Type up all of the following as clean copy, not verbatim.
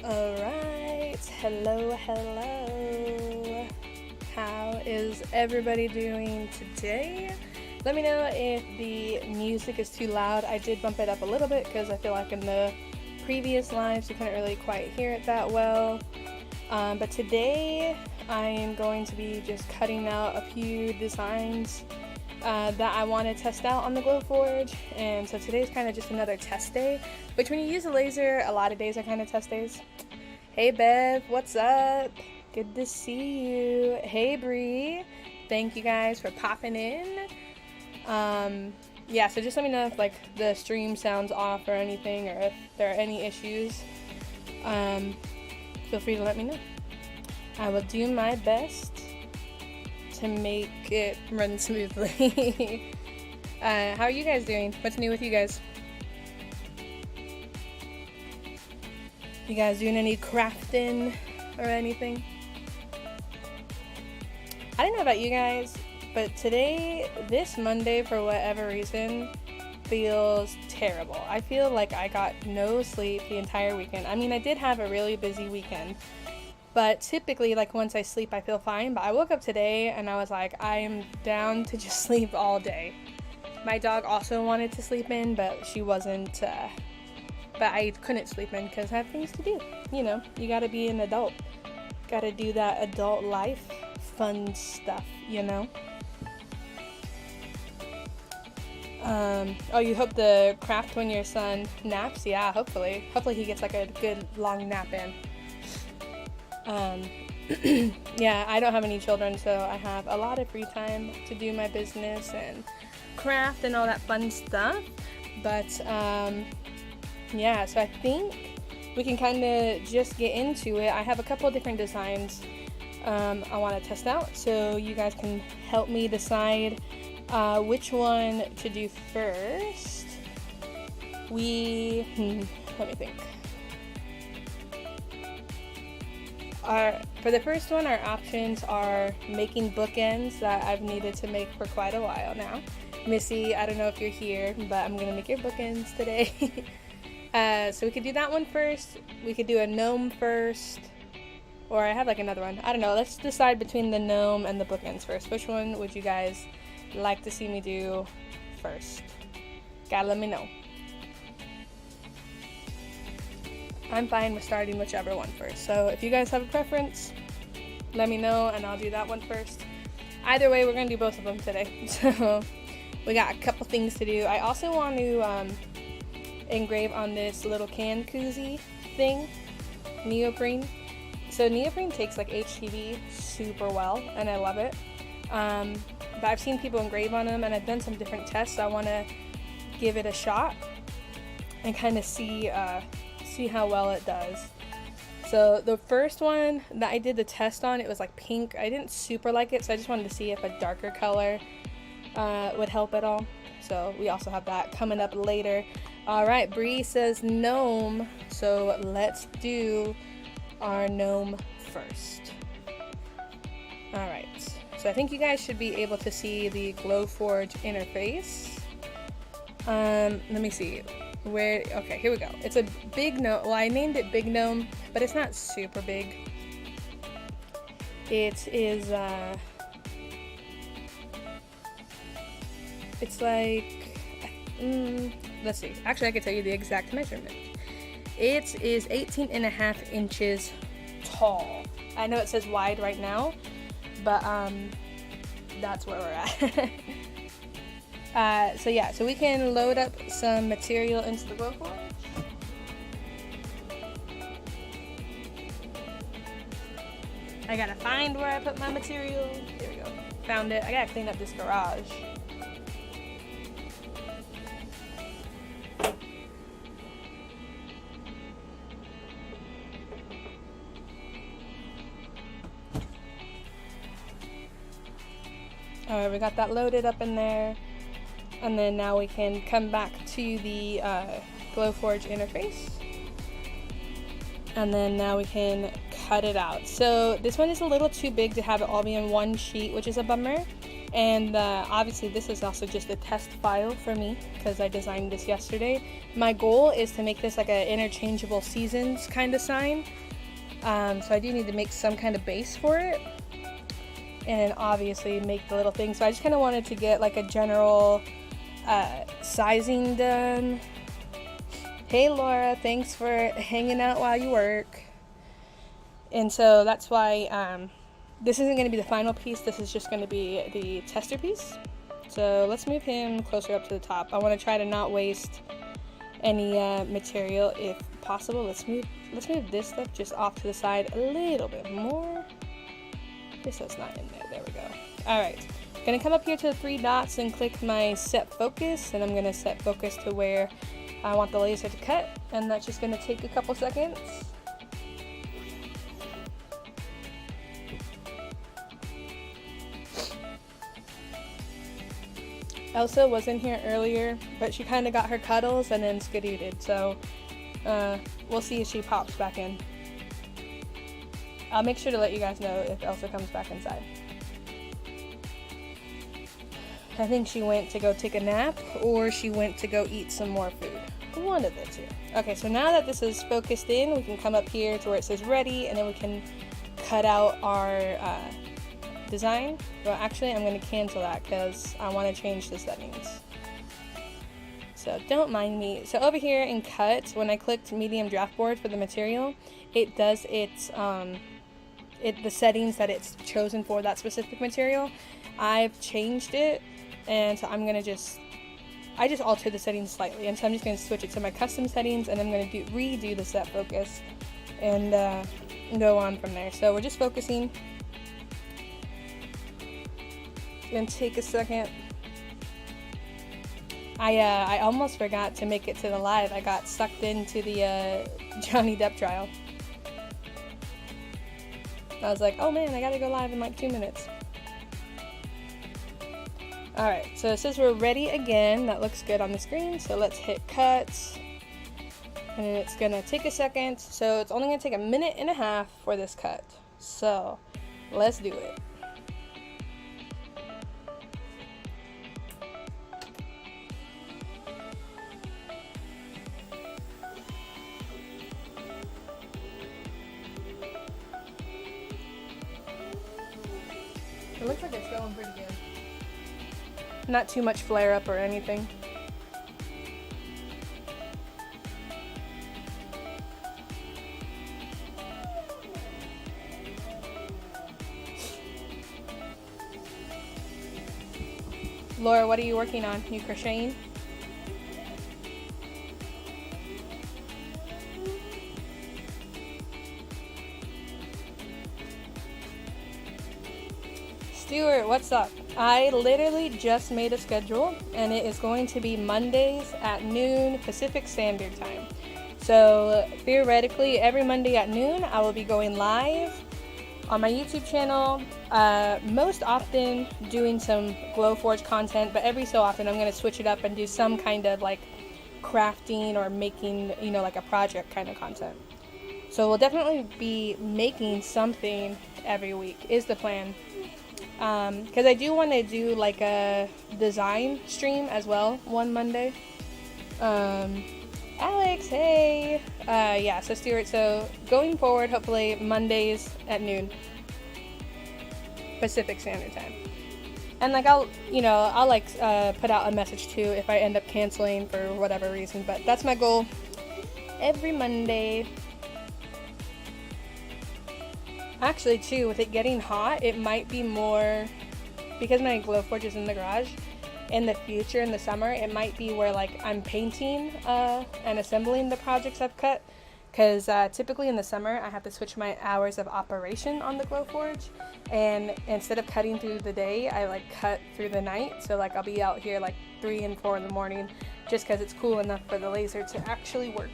Alright, hello. How is everybody doing today? Let me know if the music is too loud. I did bump it up a little bit because I feel like in the previous lives you couldn't really quite hear it that well. But today I am going to be just cutting out a few designs that I want to test out on the Glowforge, and so today's kind of just another test day, which when you use a laser, a lot of days are kind of test days. Hey Bev, what's up? Good to see you. Hey Bree, thank you guys for popping in. Yeah, so just let me know if like the stream sounds off or anything, or if there are any issues. Feel free to let me know. I will do my best to make it run smoothly. How are you guys doing? What's new with you guys? You guys doing any crafting or anything? I don't know about you guys, but today, this Monday, for whatever reason, feels terrible. I feel like I got no sleep the entire weekend. I mean, I did have a really busy weekend, but typically, like, once I sleep, I feel fine. But I woke up today and I was like, I am down to just sleep all day. My dog also wanted to sleep in, but she wasn't, but I couldn't sleep in because I have things to do. You know, you gotta be an adult. Gotta do that adult life, fun stuff, you know? Oh, you hope to craft when your son naps? Yeah, hopefully. Hopefully he gets like a good long nap in. Yeah, I don't have any children, so I have a lot of free time to do my business and craft and all that fun stuff. But, yeah, so I think we can kind of just get into it. I have a couple different designs I want to test out, so you guys can help me decide which one to do first. Let me think. For the first one, our options are making bookends that I've needed to make for quite a while now. Missy, I don't know if you're here, but I'm going to make your bookends today. So we could do that one first. We could do a gnome first. Or I have like another one. I don't know. Let's decide between the gnome and the bookends first. Which one would you guys like to see me do first? Gotta let me know. I'm fine with starting whichever one first. So if you guys have a preference, let me know and I'll do that one first. Either way, we're going to do both of them today. So we got a couple things to do. I also want to engrave on this little can koozie thing, neoprene. So neoprene takes like HTV super well and I love it. But I've seen people engrave on them and I've done some different tests. So I want to give it a shot and kind of see how well it does. So the first one that I did the test on, it was like pink. I didn't super like it, so I just wanted to see if a darker color would help at all. So we also have that coming up later. All right, Bree says gnome, so let's do our gnome first. All right, so I think you guys should be able to see the Glowforge interface. Let me see. Okay, here we go. It's a big gnome. Well, I named it Big Gnome, but it's not super big. It is, it's like, let's see. Actually, I can tell you the exact measurement. It is 18.5 inches tall. I know it says wide right now, but, that's where we're at. So yeah, so we can load up some material into the Glowforge. I gotta find where I put my material. There we go. Found it. I gotta clean up this garage. Alright, we got that loaded up in there. And then now we can come back to the Glowforge interface. And then now we can cut it out. So this one is a little too big to have it all be in one sheet, which is a bummer. And obviously this is also just a test file for me because I designed this yesterday. My goal is to make this like an interchangeable seasons kind of sign. So I do need to make some kind of base for it. And then obviously make the little thing. So I just kind of wanted to get like a general sizing done. Hey Laura, thanks for hanging out while you work. And so that's why this isn't going to be the final piece. This is just going to be the tester piece. So let's move him closer up to the top. I want to try to not waste any material if possible. Let's move this stuff just off to the side a little bit more. Just so it's not in there. There we go. All right. I'm going to come up here to the 3 dots and click my set focus, and I'm going to set focus to where I want the laser to cut, and that's just going to take a couple seconds. Elsa was in here earlier, but she kind of got her cuddles and then skidooted, so we'll see if she pops back in. I'll make sure to let you guys know if Elsa comes back inside. I think she went to go take a nap, or she went to go eat some more food. One of the two. Okay, so now that this is focused in, we can come up here to where it says ready, and then we can cut out our design. Well, actually, I'm going to cancel that because I want to change the settings. So don't mind me. So over here in cut, when I clicked medium draft board for the material, it does its the settings that it's chosen for that specific material. I've changed it, and so I'm going to I just altered the settings slightly, and so I'm just going to switch it to my custom settings, and I'm going to redo the set focus and go on from there. So we're just focusing. It's going to take a second. I almost forgot to make it to the live. I got sucked into the Johnny Depp trial. I was like, oh man, I gotta go live in like 2 minutes. Alright, so it says we're ready again. That looks good on the screen, so let's hit cut. And it's gonna take a second, so it's only gonna take 1.5 minutes for this cut. So, let's do it. It looks like it's going pretty good. Not too much flare up or anything. Laura, what are you working on? You crocheting? Stuart, what's up? I literally just made a schedule, and it is going to be Mondays at noon Pacific Standard Time. So theoretically, every Monday at noon, I will be going live on my YouTube channel, most often doing some Glowforge content, but every so often I'm going to switch it up and do some kind of like crafting or making, you know, like a project kind of content. So we'll definitely be making something every week is the plan. Because I do want to do like a design stream as well one Monday. Alex, hey! Yeah, so Stuart, so going forward, hopefully Mondays at noon Pacific Standard Time. And like I'll like put out a message too if I end up canceling for whatever reason, but that's my goal every Monday. Actually, too, with it getting hot, it might be more, because my Glowforge is in the garage, in the future, in the summer, it might be where, like, I'm painting and assembling the projects I've cut, because typically in the summer, I have to switch my hours of operation on the Glowforge, and instead of cutting through the day, I, like, cut through the night, so, like, I'll be out here, like, 3 and 4 in the morning, just because it's cool enough for the laser to actually work.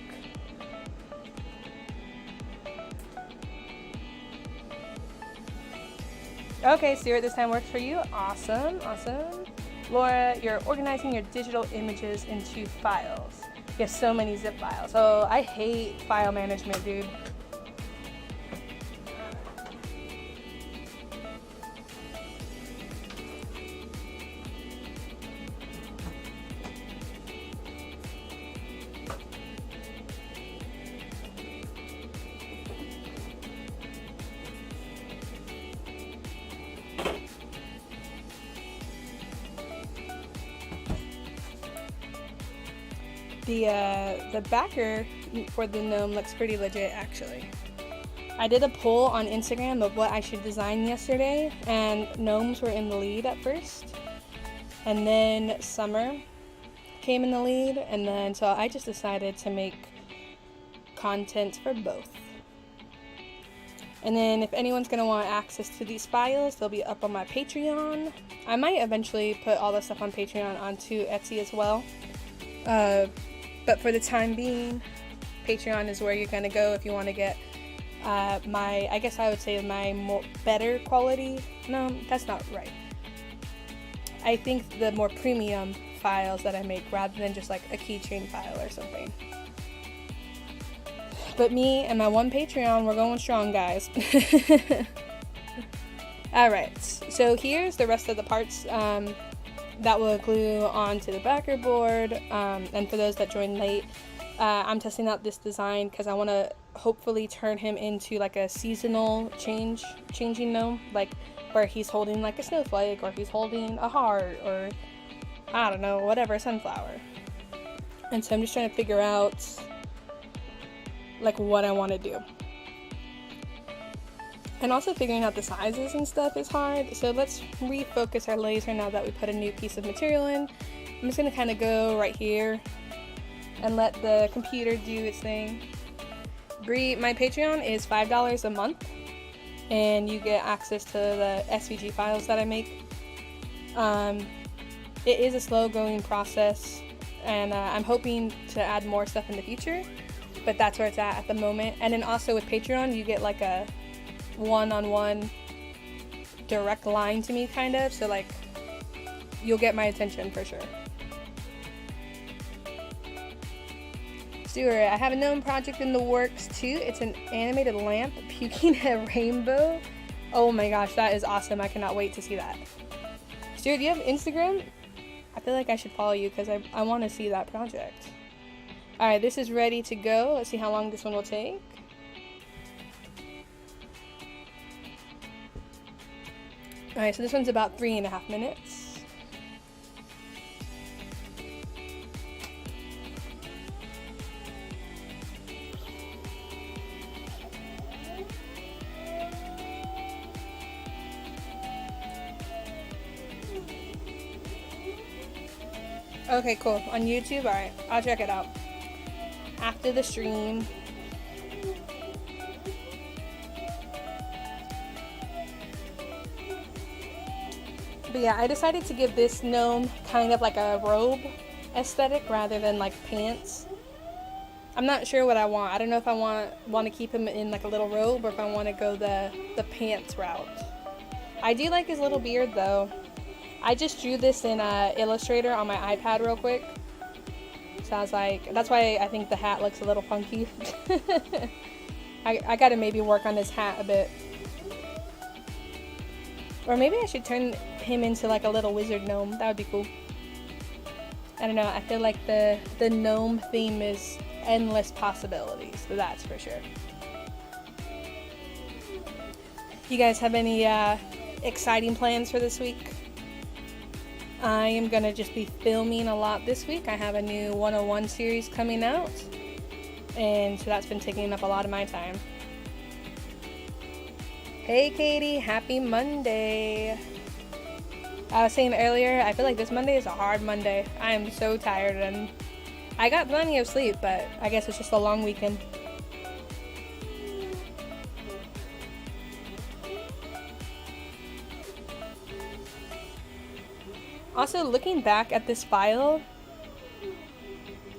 Okay, Stuart, this time works for you. Awesome, awesome. Laura, you're organizing your digital images into files. You have so many zip files. Oh, I hate file management, dude. the backer for the gnome looks pretty legit, actually. I did a poll on Instagram of what I should design yesterday, and gnomes were in the lead at first, and then summer came in the lead, and then so I just decided to make content for both. And then if anyone's going to want access to these files, they'll be up on my Patreon. I might eventually put all the stuff on Patreon onto Etsy as well. But for the time being, Patreon is where you're going to go if you want to get I guess I would say my better quality. No, that's not right. I think the more premium files that I make rather than just like a keychain file or something. But me and my one Patreon, we're going strong, guys. Alright, so here's the rest of the parts that will glue onto the backer board. And for those that joined late, I'm testing out this design because I want to hopefully turn him into like a seasonal changing gnome, like where he's holding like a snowflake, or he's holding a heart, or I don't know, whatever, sunflower. And so I'm just trying to figure out like what I want to do. And also figuring out the sizes and stuff is hard. So let's refocus our laser now that we put a new piece of material in. I'm just going to kind of go right here and let the computer do its thing. My Patreon is $5 a month, and you get access to the SVG files that I make. It is a slow going process, and I'm hoping to add more stuff in the future, but that's where it's at the moment. And then also with Patreon, you get like a one-on-one direct line to me, kind of, so like you'll get my attention for sure. Stuart, I have a gnome project in the works too. It's an animated lamp puking a rainbow. Oh my gosh, that is awesome. I cannot wait to see that. Stuart, do you have Instagram? I feel like I should follow you because I want to see that project. Alright, this is ready to go. Let's see how long this one will take. Alright, so this one's about 3.5 minutes. Okay, cool. On YouTube? Alright, I'll check it out after the stream. But yeah, I decided to give this gnome kind of like a robe aesthetic rather than like pants. I'm not sure what I want. I don't know if I want to keep him in like a little robe or if I want to go the pants route. I do like his little beard though. I just drew this in Illustrator on my iPad real quick. So I was like, that's why I think the hat looks a little funky. I gotta maybe work on this hat a bit. Or maybe I should turn him into like a little wizard gnome. That would be cool. I don't know, I feel like the gnome theme is endless possibilities, so that's for sure. You guys have any exciting plans for this week? I am going to just be filming a lot this week. I have a new 101 series coming out, and so that's been taking up a lot of my time. Hey Katie, happy Monday. I was saying earlier, I feel like this Monday is a hard Monday. I am so tired, and I got plenty of sleep, but I guess it's just a long weekend. Also, looking back at this file,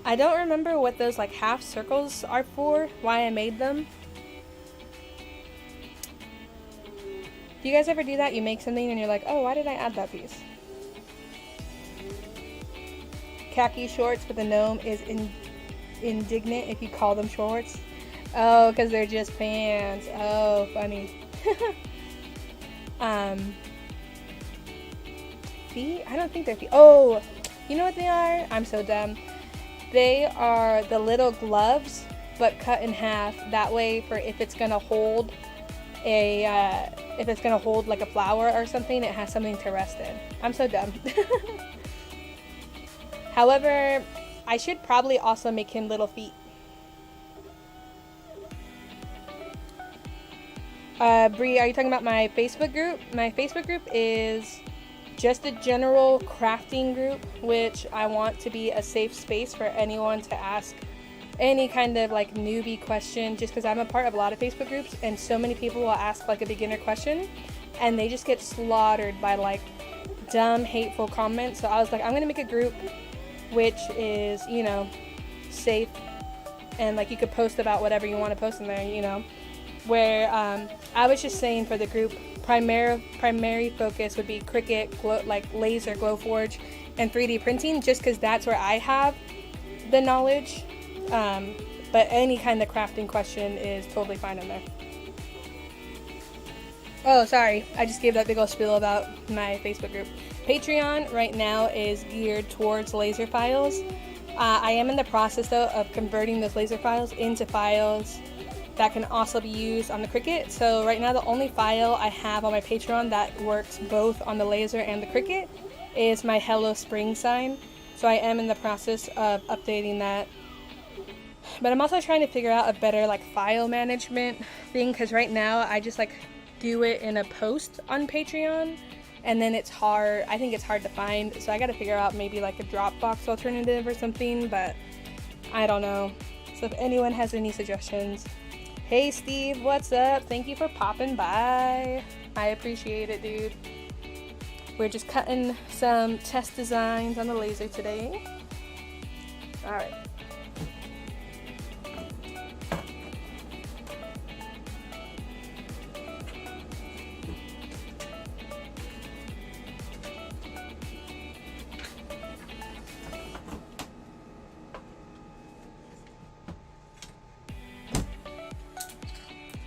I don't remember what those like half circles are for, why I made them. Do you guys ever do that? You make something and you're like, oh, why did I add that piece? Khaki shorts with a gnome is indignant if you call them shorts. Oh, because they're just pants. Oh, funny. Feet? I don't think they're feet. Oh, you know what they are? I'm so dumb. They are the little gloves, but cut in half. That way, for if it's gonna hold like a flower or something, it has something to rest in. I'm so dumb. However, I should probably also make him little feet. Bree, are you talking about my Facebook group? My Facebook group is just a general crafting group, which I want to be a safe space for anyone to ask any kind of like newbie question, just because I'm a part of a lot of Facebook groups and so many people will ask like a beginner question and they just get slaughtered by like dumb, hateful comments. So I was like, I'm gonna make a group which is, you know, safe, and like you could post about whatever you want to post in there, you know, where I was just saying for the group, primary focus would be Cricut, like laser, Glowforge, and 3D printing, just because that's where I have the knowledge. But any kind of crafting question is totally fine in there. Oh, sorry, I just gave that big old spiel about my Facebook group. Patreon right now is geared towards laser files. I am in the process though of converting those laser files into files that can also be used on the Cricut. So right now the only file I have on my Patreon that works both on the laser and the Cricut is my Hello Spring sign. So I am in the process of updating that. But I'm also trying to figure out a better like file management thing, because right now I just like do it in a post on Patreon and then it's hard. I think it's hard to find. So I got to figure out maybe like a Dropbox alternative or something, but I don't know. So if anyone has any suggestions. Hey Steve, what's up? Thank you for popping by. I appreciate it, dude. We're just cutting some test designs on the laser today. All right.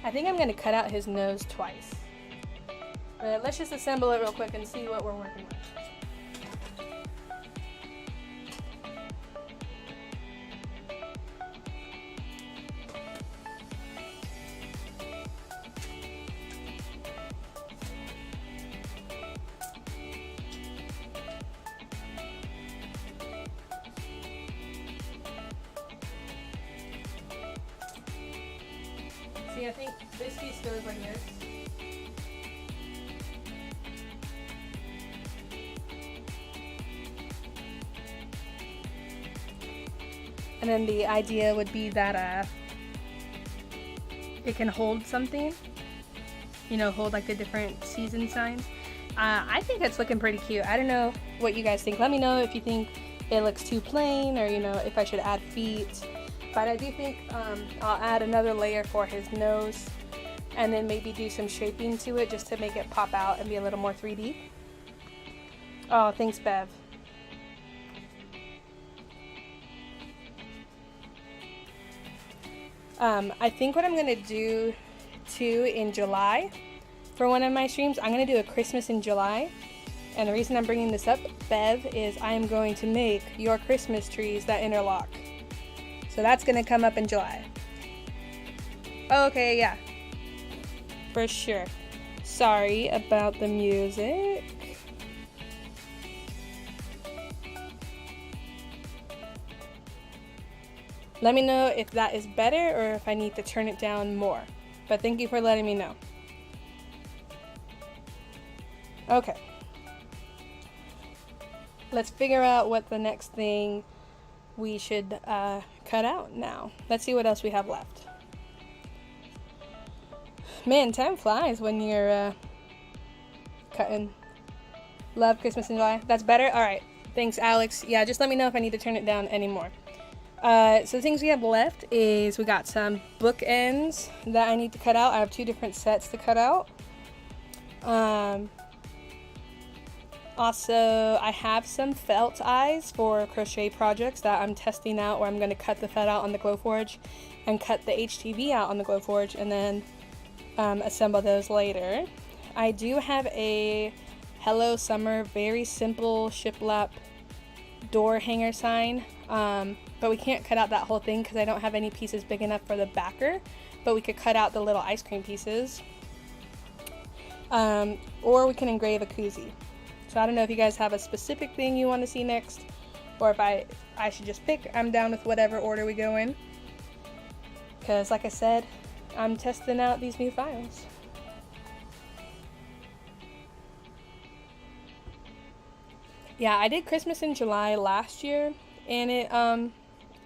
I think I'm going to cut out his nose twice. But let's just assemble it real quick and see what we're working with. See, I think this piece goes like this. And then the idea would be that it can hold something, you know, hold like the different season signs. I think it's looking pretty cute. I don't know what you guys think. Let me know if you think it looks too plain, or you know, if I should add feet. But I do think I'll add another layer for his nose and then maybe do some shaping to it just to make it pop out and be a little more 3D. Oh, thanks, Bev. I think what I'm going to do too in July for one of my streams, I'm going to do a Christmas in July. And the reason I'm bringing this up, Bev, is I am going to make your Christmas trees that interlock. So that's going to come up in July. Okay, yeah. For sure. Sorry about the music. Let me know if that is better or if I need to turn it down more. But thank you for letting me know. Okay. Let's figure out what the next thing we should cut out now. Let's see what else we have left. Man, time flies when you're cutting. Love Christmas in July. That's better? Alright. Thanks, Alex. Yeah, just let me know if I need to turn it down anymore. So the things we have left is we got some bookends that I need to cut out. I have 2 different sets to cut out. Also, I have some felt eyes for crochet projects that I'm testing out, where I'm going to cut the felt out on the Glowforge and cut the HTV out on the Glowforge and then assemble those later. I do have a Hello Summer, very simple shiplap door hanger sign, but we can't cut out that whole thing because I don't have any pieces big enough for the backer, but we could cut out the little ice cream pieces. Or we can engrave a koozie. So I don't know if you guys have a specific thing you want to see next, or if I should just pick, I'm down with whatever order we go in. Because like I said, I'm testing out these new files. Yeah, I did Christmas in July last year, and it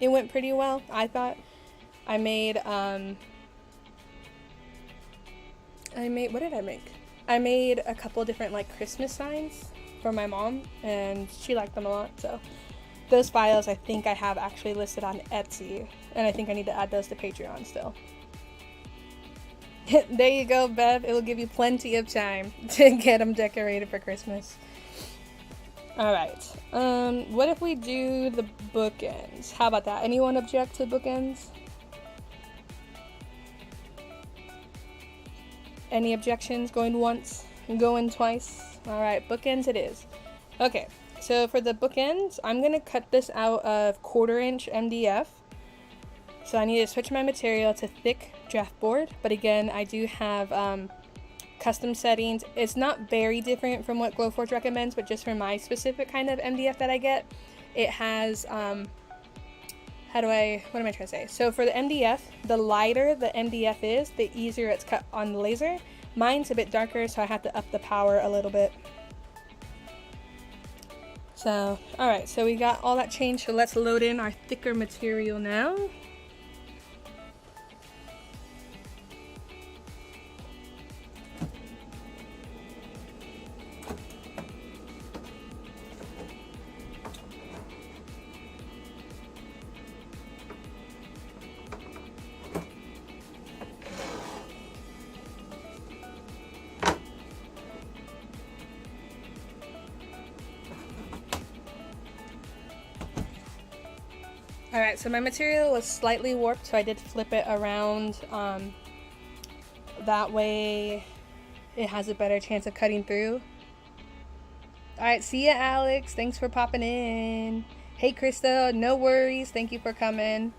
went pretty well, I thought. I made, what did I make? I made a couple different, like, Christmas signs for my mom, and she liked them a lot, so. Those files I think I have actually listed on Etsy, and I think I need to add those to Patreon still. There you go, Bev. It will give you plenty of time to get them decorated for Christmas. Alright, what if we do the bookends? How about that? Anyone object to bookends? Any objections? Going once? Going twice? Alright, bookends it is. Okay, so for the bookends, I'm going to cut this out of 1/4 inch MDF. So I need to switch my material to thick draft board, but again, I do have custom settings. It's not very different from what Glowforge recommends, but just for my specific kind of MDF that I get, it has, what am I trying to say? So for the MDF, the lighter the MDF is, the easier it's cut on the laser. Mine's a bit darker, so I have to up the power a little bit. So, alright, so we got all that changed, so let's load in our thicker material now. Alright, so my material was slightly warped, so I did flip it around. That way it has a better chance of cutting through. Alright, see ya, Alex. Thanks for popping in. Hey, Krista. No worries. Thank you for coming.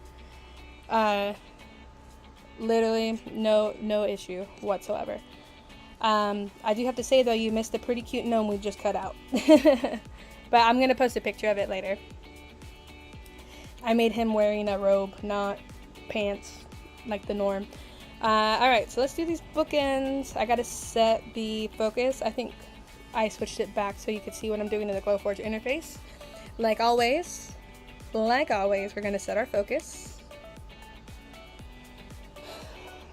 Literally no issue whatsoever. I do have to say, though, you missed a pretty cute gnome we just cut out. But I'm going to post a picture of it later. I made him wearing a robe, not pants, like the norm. Alright, so let's do these bookends. I gotta set the focus. I think I switched it back so you could see what I'm doing in the Glowforge interface. Like always, we're gonna set our focus.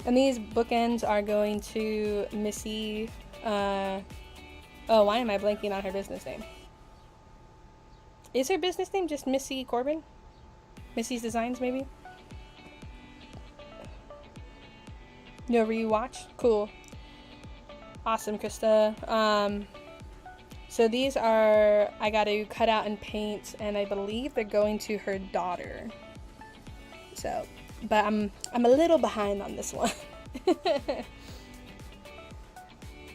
And these bookends are going to Missy, oh, why am I blanking on her business name? Is her business name just Missy Corbin? Missy's Designs, maybe? No rewatch? Cool. Awesome, Krista. So these are, I gotta cut out and paint, and I believe they're going to her daughter. So, but I'm a little behind on this one.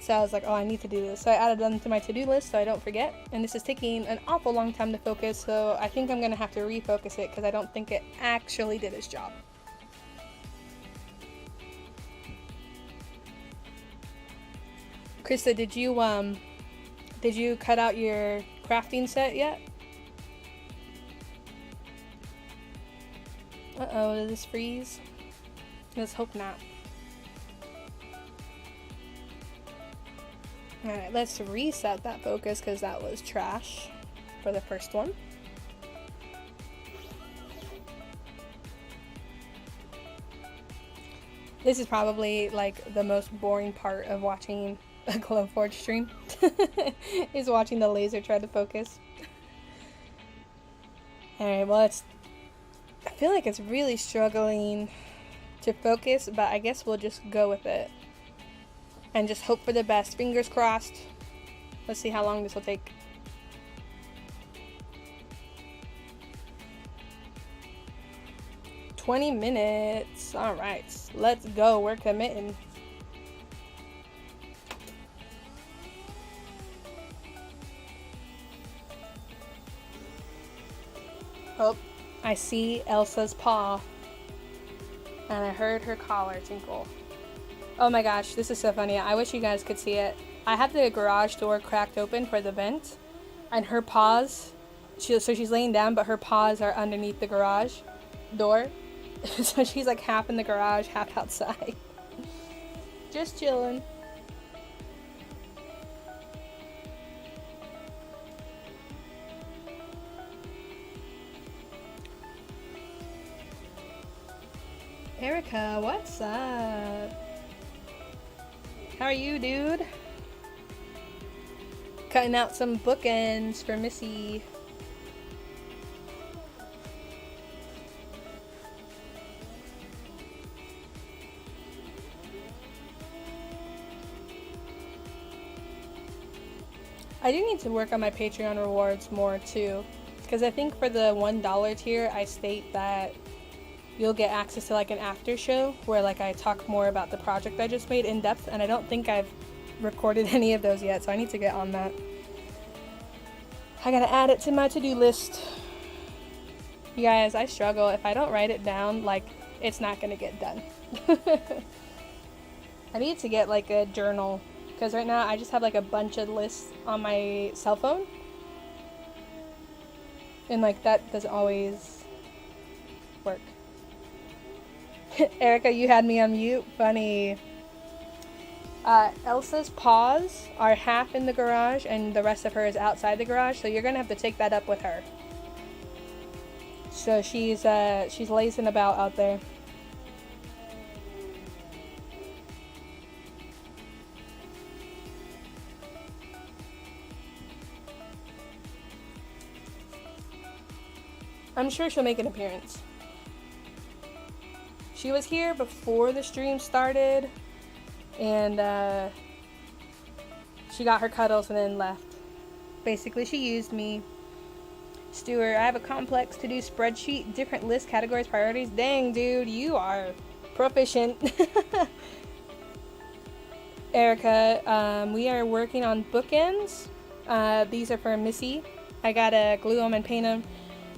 So I was like, oh, I need to do this. So I added them to my to-do list so I don't forget. And this is taking an awful long time to focus, so I think I'm going to have to refocus it because I don't think it actually did its job. Krista, did you cut out your crafting set yet? Uh-oh, did this freeze? Let's hope not. Alright, let's reset that focus because that was trash for the first one. This is probably like the most boring part of watching a Glowforge stream is watching the laser try to focus. Alright, well I feel like it's really struggling to focus, but I guess we'll just go with it. And just hope for the best. Fingers crossed. Let's see how long this will take. "20 minutes. Alright, let's go. We're committing. Oh, I see Elsa's paw. And I heard her collar tinkle. Oh my gosh, this is so funny. I wish you guys could see it. I have the garage door cracked open for the vent, and her paws So she's laying down, but her paws are underneath the garage door. So she's like half in the garage, half outside. Just chilling. Erica, what's up? How are you, dude? Cutting out some bookends for Missy. I do need to work on my Patreon rewards more too, because I think for the $1 tier I state that you'll get access to like an after show where like I talk more about the project I just made in depth, and I don't think I've recorded any of those yet, so I need to get on that. I gotta add it to my to-do list. You guys, I struggle. If I don't write it down, like, it's not gonna get done. I need to get like a journal, because right now I just have like a bunch of lists on my cell phone, and like that doesn't always work. Erica, you had me on mute. Funny. Elsa's paws are half in the garage and the rest of her is outside the garage, so you're gonna have to take that up with her. So she's lazing about out there. I'm sure she'll make an appearance. She was here before the stream started, and she got her cuddles and then left. Basically, she used me. Stuart, I have a complex to-do spreadsheet, different list, categories, priorities. Dang, dude, you are proficient. Erica, we are working on bookends. These are for Missy. I gotta glue them and paint them.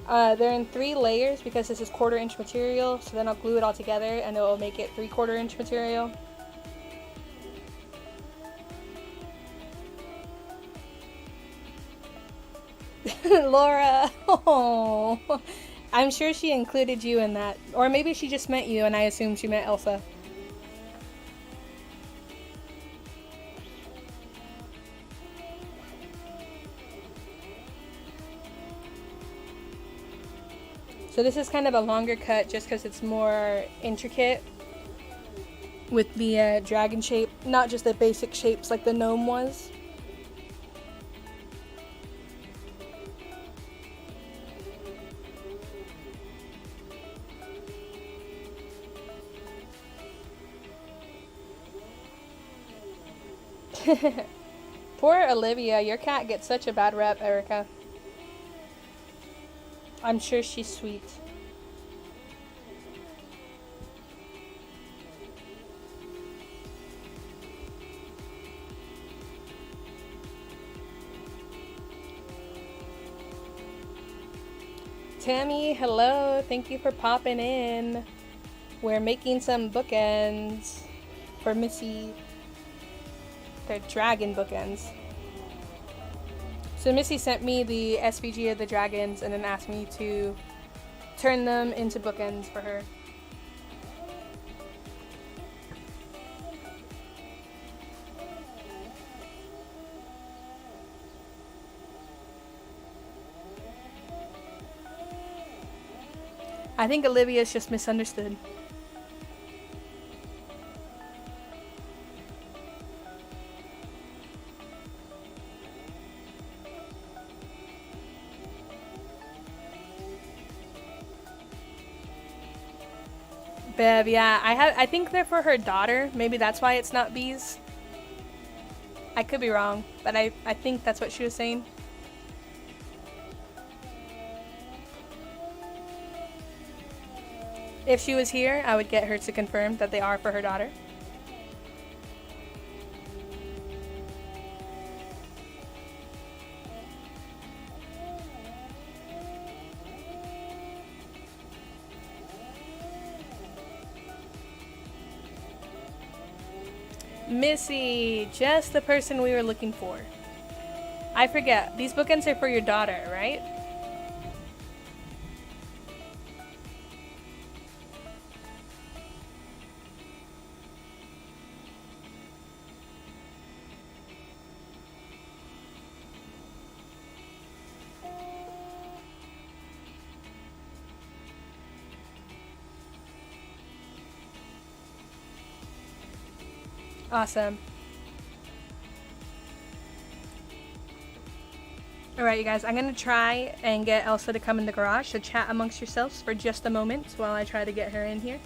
They're in 3 layers because this is 1/4 inch material, so then I'll glue it all together and it will make it 3/4 inch material. Laura, oh, I'm sure she included you in that, or maybe she just meant you and I assumed she meant Elsa. So this is kind of a longer cut just because it's more intricate with the dragon shape, not just the basic shapes like the gnome was. Poor Olivia, your cat gets such a bad rep, Erica. I'm sure she's sweet. Tammy, hello. Thank you for popping in. We're making some bookends for Missy. They're dragon bookends. So Missy sent me the SVG of the dragons and then asked me to turn them into bookends for her. I think Olivia's just misunderstood. Bev, yeah, I think they're for her daughter. Maybe that's why it's not bees. I could be wrong, but I think that's what she was saying. If she was here, I would get her to confirm that they are for her daughter. Missy, just the person we were looking for. I forget, these bookends are for your daughter, right? Awesome. Alright, you guys, I'm going to try and get Elsa to come in the garage to chat amongst yourselves for just a moment while I try to get her in here.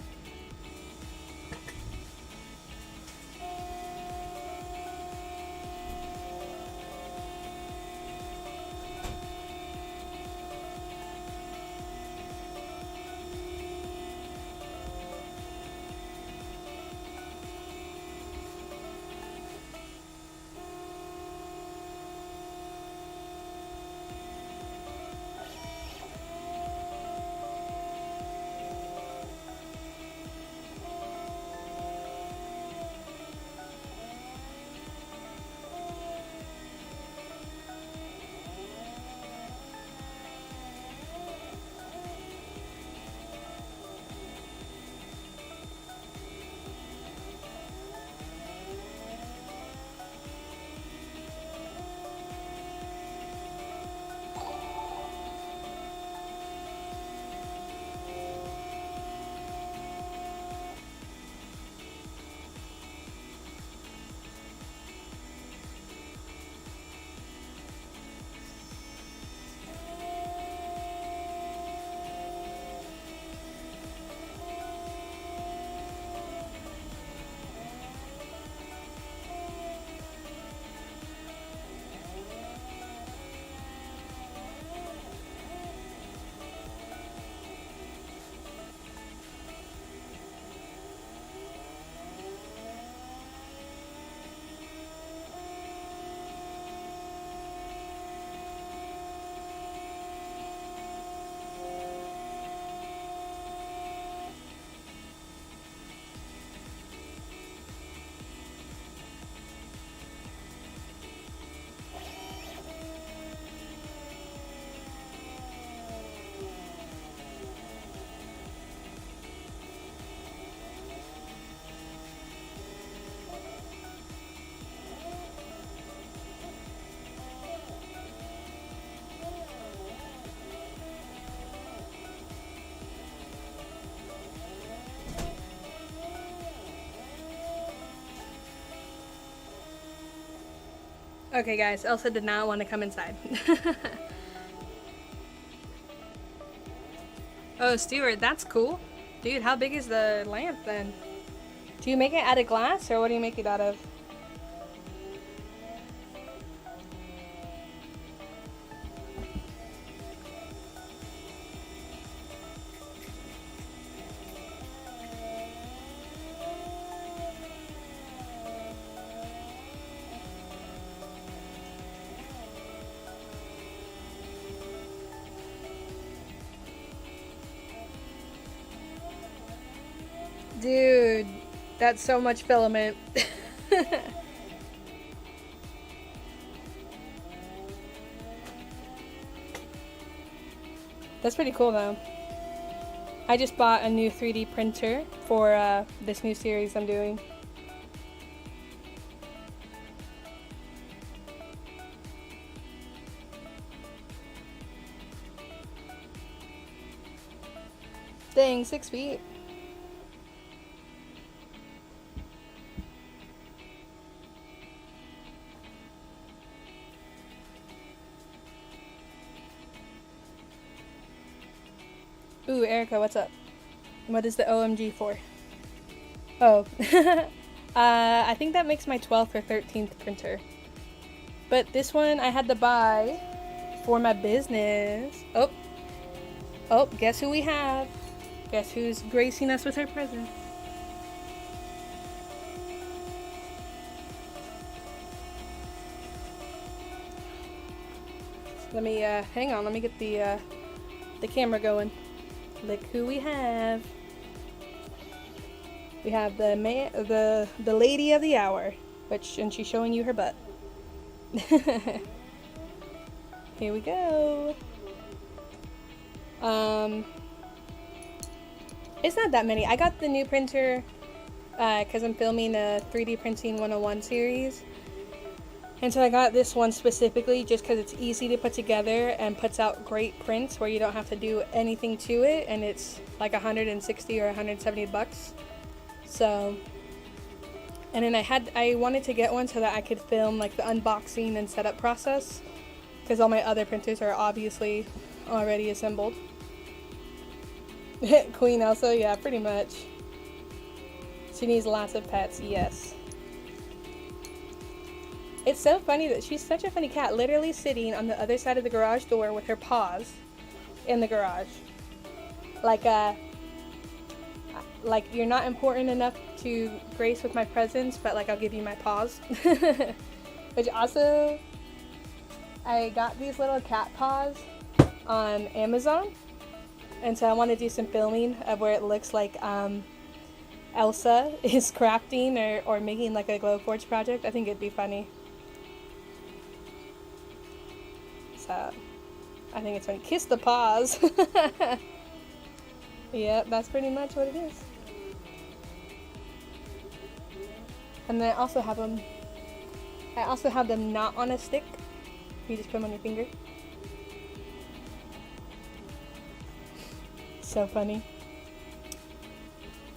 Okay guys, Elsa did not want to come inside. Oh, Stuart, that's cool. Dude, how big is the lamp then? Do you make it out of glass or what do you make it out of? Dude, that's so much filament. That's pretty cool though. I just bought a new 3D printer for this new series I'm doing. Dang, 6 feet. Ooh, Erica, what's up? What is the OMG for? Oh. I think that makes my 12th or 13th printer. But this one I had to buy for my business. Oh. Oh, guess who we have? Guess who's gracing us with her presence? Let me, hang on, let me get the camera going. Look who we have. We have the lady of the hour, and she's showing you her butt. Here we go. It's not that many. I got the new printer because I'm filming a 3D Printing 101 series. And so I got this one specifically just because it's easy to put together and puts out great prints where you don't have to do anything to it, and it's like 160 or 170 bucks. So And then I wanted to get one so that I could film like the unboxing and setup process, because all my other printers are obviously already assembled. Queen Elsa, yeah, pretty much. She needs lots of pets, yes. It's so funny that she's such a funny cat, literally sitting on the other side of the garage door with her paws in the garage. Like you're not important enough to grace with my presence, but like I'll give you my paws. Which also, I got these little cat paws on Amazon, and so I want to do some filming of where it looks like Elsa is crafting or making like a Glowforge project. I think it'd be funny. So I think it's funny. Kiss the paws. Yep, that's pretty much what it is. And then I also have them not on a stick. You just put them on your finger. So funny.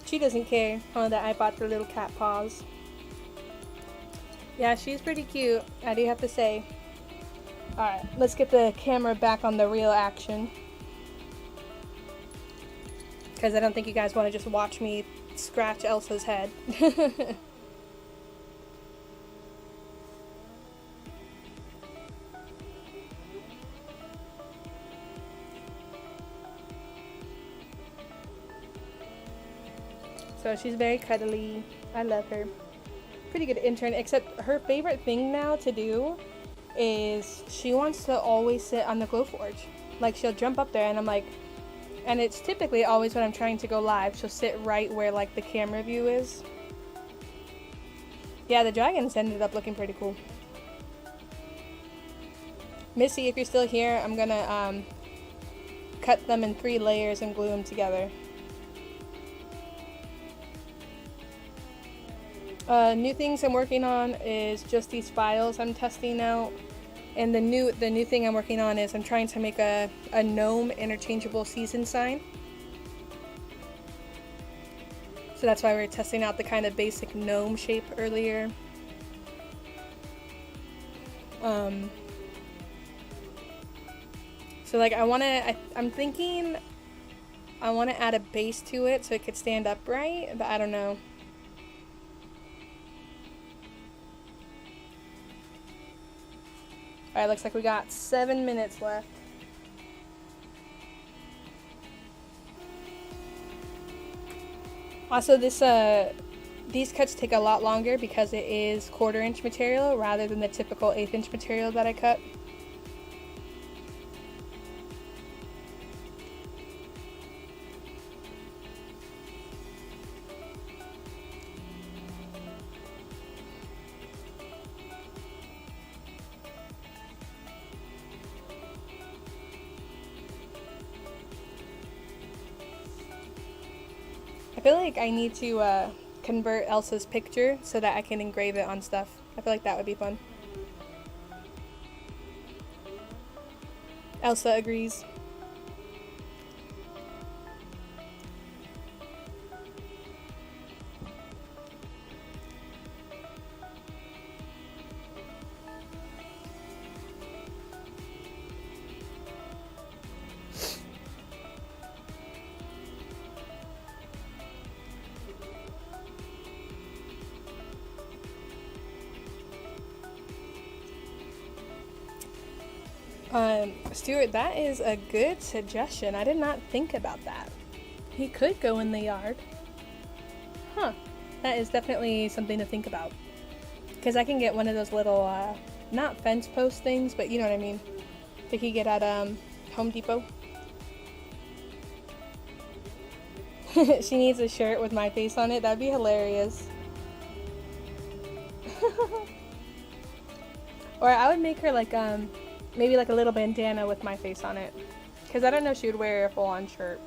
She doesn't care, that I bought the little cat paws. Yeah, she's pretty cute, I do have to say. Alright, let's get the camera back on the real action. Because I don't think you guys want to just watch me scratch Elsa's head. So she's very cuddly. I love her. Pretty good intern, except her favorite thing now to do is she wants to always sit on the Glowforge. Like she'll jump up there and I'm like, and it's typically always when I'm trying to go live, she'll sit right where like the camera view is. Yeah, the dragons ended up looking pretty cool. Missy, if you're still here, I'm gonna cut them in 3 layers and glue them together. New things I'm working on is just these files I'm testing out. And the new thing I'm working on is I'm trying to make a gnome interchangeable season sign. So that's why we were testing out the kind of basic gnome shape earlier. So like I'm thinking I want to add a base to it so it could stand upright, but I don't know. Alright, looks like we got 7 minutes left. Also, these cuts take a lot longer because it is 1/4 inch material rather than the typical 1/8 inch material that I cut. I feel like I need to convert Elsa's picture so that I can engrave it on stuff. I feel like that would be fun. Elsa agrees. Stuart, that is a good suggestion. I did not think about that. He could go in the yard. Huh. That is definitely something to think about. Because I can get one of those little, not fence post things, but you know what I mean. That you get at, Home Depot. She needs a shirt with my face on it. That'd be hilarious. Or I would make her like, maybe like a little bandana with my face on it. Because I don't know if she would wear a full-on shirt.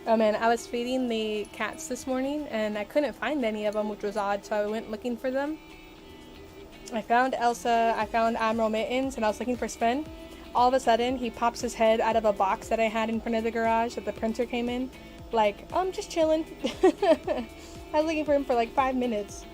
Oh man, I was feeding the cats this morning and I couldn't find any of them, which was odd, so I went looking for them. I found Elsa, I found Admiral Mittens, and I was looking for Sven. all of a sudden he pops his head out of a box that I had in front of the garage that the printer came in. Like, I'm just chilling. I was looking for him for like 5 minutes.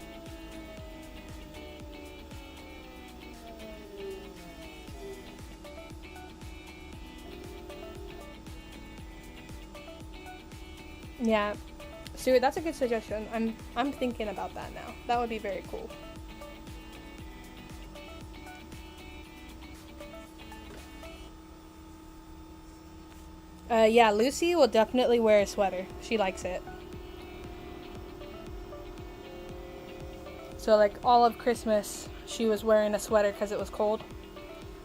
Yeah, Stuart, that's a good suggestion. I'm thinking about that now. That would be very cool. Yeah, Lucy will definitely wear a sweater. She likes it. So like all of Christmas, she was wearing a sweater because it was cold.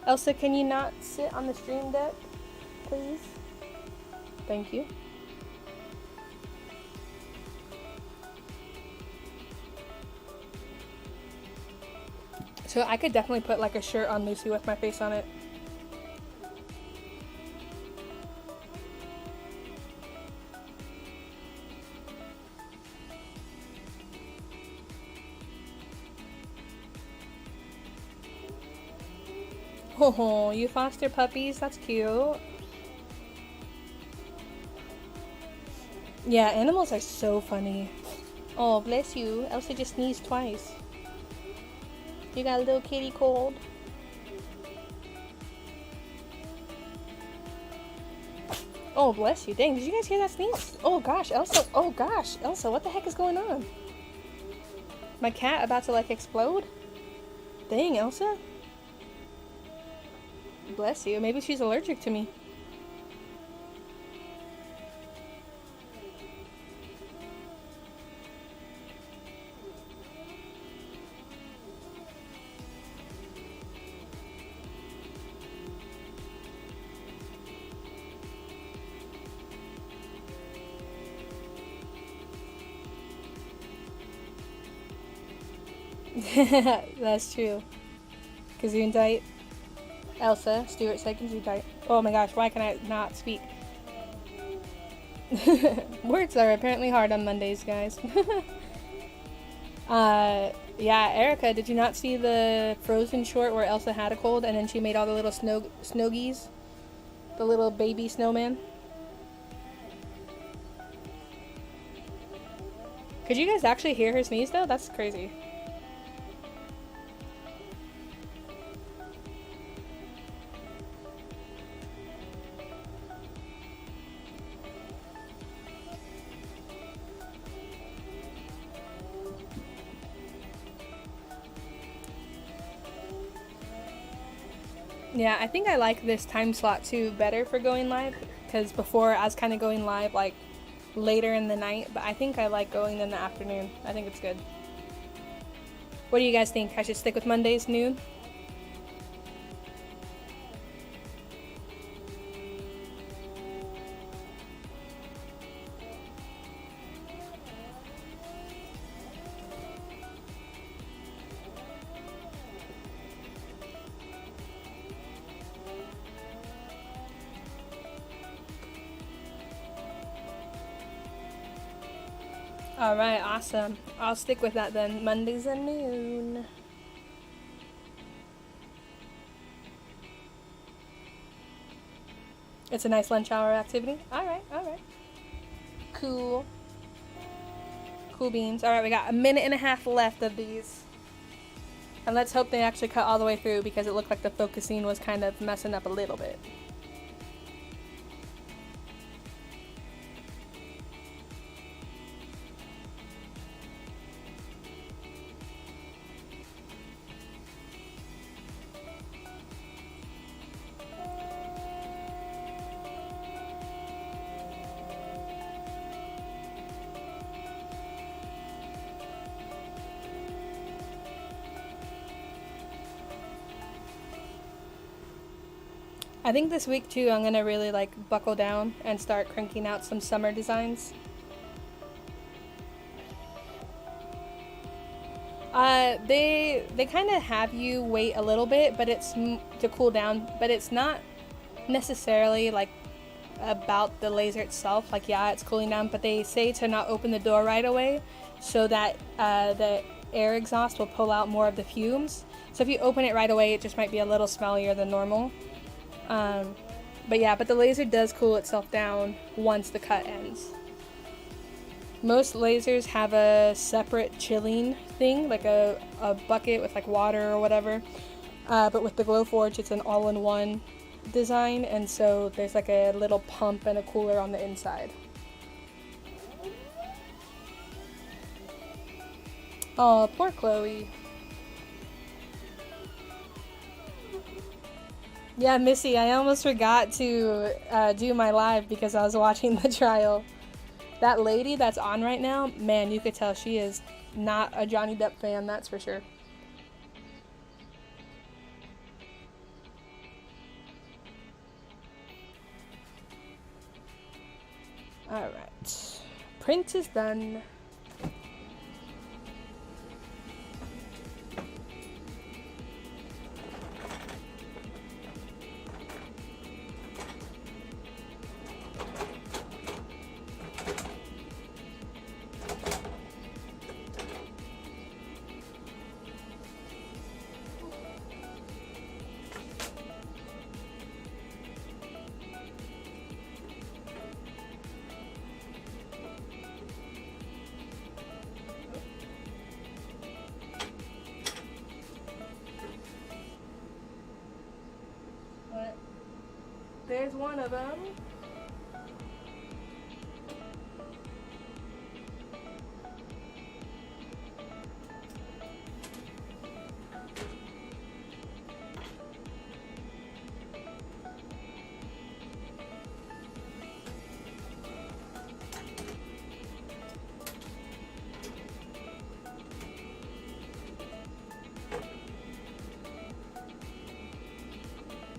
Elsa, can you not sit on the stream deck, please? Thank you. So I could definitely put like a shirt on Lucy with my face on it. Oh, you foster puppies? That's cute. Yeah, animals are so funny. Oh, bless you. Elsa just sneezed twice. You got a little kitty cold? Oh, bless you. Dang, did you guys hear that sneeze? Oh gosh, Elsa. Oh gosh, Elsa, what the heck is going on? My cat about to like explode? Dang, Elsa. Bless you. Maybe she's allergic to me. That's true. Gesundheit. Elsa, Stuart said Gesundheit. Oh my gosh, why can I not speak? Words are apparently hard on Mondays, guys. Yeah, Erica, did you not see the Frozen short where Elsa had a cold and then she made all the little snowgies? The little baby snowman? Could you guys actually hear her sneeze though? That's crazy. Yeah, I think I like this time slot too better for going live, because before I was kind of going live like later in the night, but I think I like going in the afternoon. I think it's good. What do you guys think? I should stick with Mondays noon? Alright, awesome. I'll stick with that then. Mondays at noon. It's a nice lunch hour activity. Alright, alright. Cool. Cool beans. Alright, we got a minute and a half left of these. And let's hope they actually cut all the way through, because it looked like the focusing was kind of messing up a little bit. I think this week too, I'm gonna really like buckle down and start cranking out some summer designs. They kind of have you wait a little bit, but it's to cool down. But it's not necessarily like about the laser itself. Like, yeah, it's cooling down, but they say to not open the door right away, so that the air exhaust will pull out more of the fumes. So if you open it right away, it just might be a little smellier than normal. But yeah, but the laser does cool itself down once the cut ends. Most lasers have a separate chilling thing, like a bucket with like water or whatever. But with the Glowforge, it's an all-in-one design, and so there's like a little pump and a cooler on the inside. Oh, poor Chloe. Yeah, Missy, I almost forgot to do my live because I was watching the trial. That lady that's on right now, man, you could tell she is not a Johnny Depp fan, that's for sure. Alright. Print is done. What? There's one of them.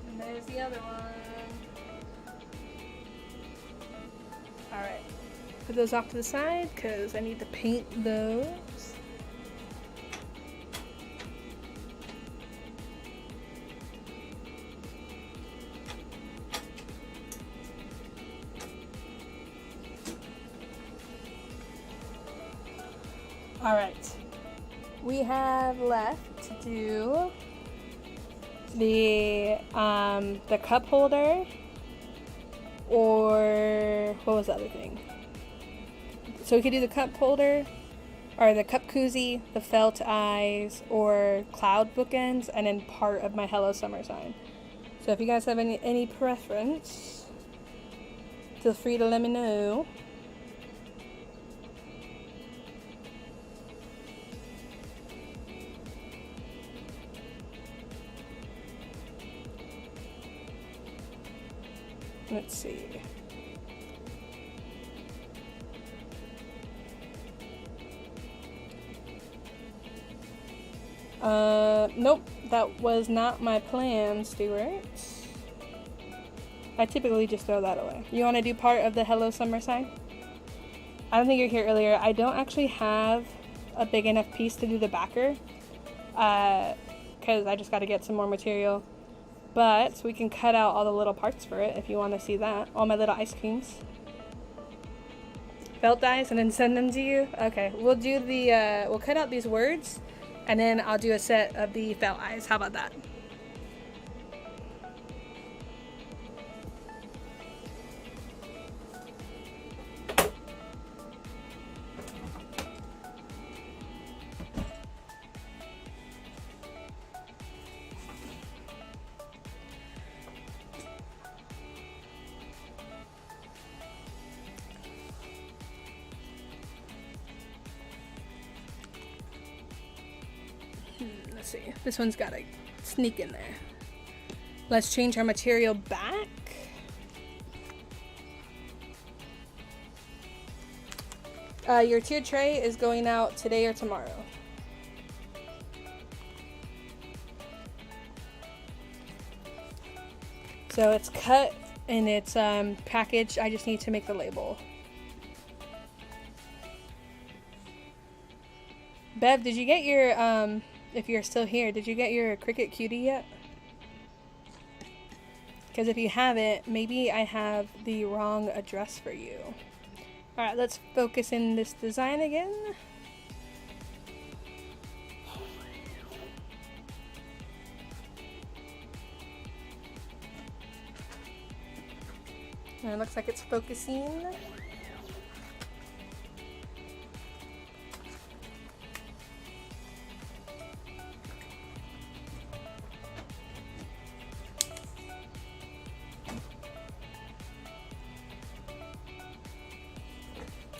And there's the other one. Alright. Put those off to the side because I need to paint those. Alright. We have left to do the cup holder, or what was the other thing? So we could do the cup holder, or the cup koozie, the felt eyes, or cloud bookends, and then part of my Hello Summer sign. So if you guys have any preference, feel free to let me know. Let's see. Nope, that was not my plan, Stuart. I typically just throw that away. You want to do part of the Hello Summer sign? I don't think you were here earlier. I don't actually have a big enough piece to do the backer, because I just got to get some more material. But we can cut out all the little parts for it if you want to see that. All my little ice creams. Felt dies and then send them to you? Okay, we'll do the, we'll cut out these words and then I'll do a set of the felt eyes. How about that? Let's see. This one's got to sneak in there. Let's change our material back. Your tiered tray is going out today or tomorrow. So it's cut and it's packaged. I just need to make the label. Bev, did you get your, if you're still here, did you get your Cricut Cutie yet? Because if you haven't, maybe I have the wrong address for you. Alright, let's focus in this design again. And it looks like it's focusing.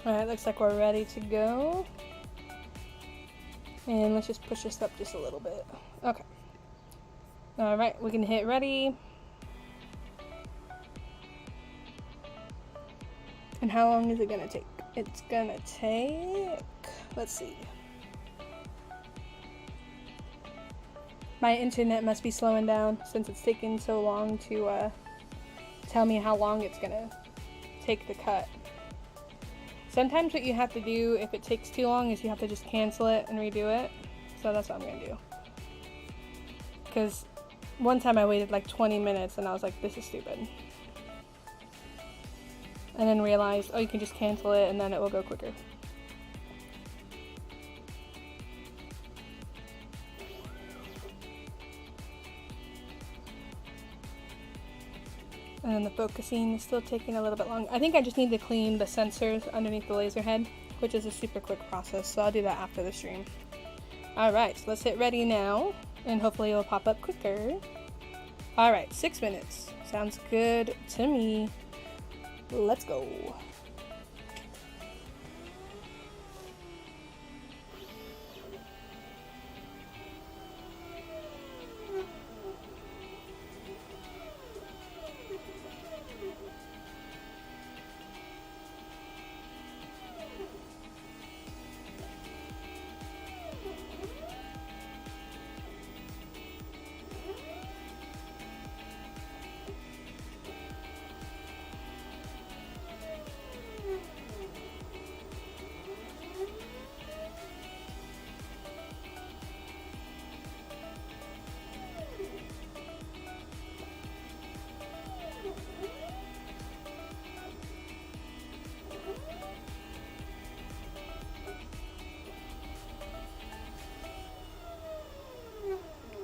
Alright, looks like we're ready to go. And let's just push this up just a little bit. Okay. Alright, we can hit ready. And how long is it gonna take? It's gonna take, let's see. My internet must be slowing down since it's taking so long to tell me how long it's gonna take the cut. Sometimes what you have to do if it takes too long is you have to just cancel it and redo it. So that's what I'm gonna do. Because one time I waited like 20 minutes and I was like, this is stupid. And then realized, oh, you can just cancel it and then it will go quicker. And then the focusing is still taking a little bit long. I think I just need to clean the sensors underneath the laser head, which is a super quick process, so I'll do that after the stream. Alright, so let's hit ready now, and hopefully it'll pop up quicker. Alright, 6 minutes. Sounds good to me. Let's go.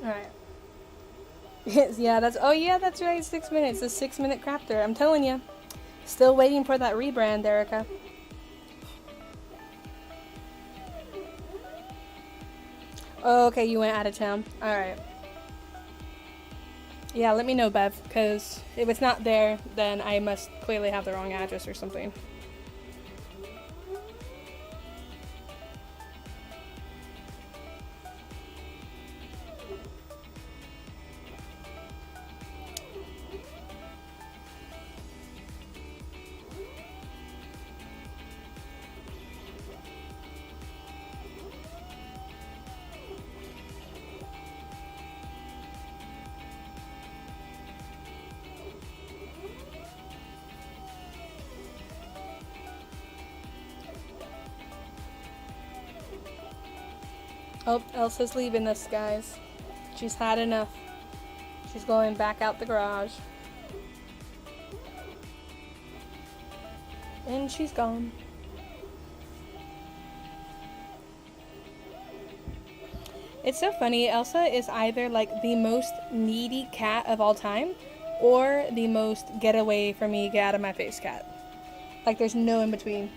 Alright. Yeah, oh yeah, that's right, 6 minutes. The 6-minute crafter. I'm telling you. Still waiting for that rebrand, Erica. Oh, okay, you went out of town. Alright. Yeah, let me know, Bev, because if it's not there, then I must clearly have the wrong address or something. Oh, Elsa's leaving us, guys. She's had enough. She's going back out the garage. And she's gone. It's so funny. Elsa is either like the most needy cat of all time or the most get away from me, get out of my face cat. Like there's no in between.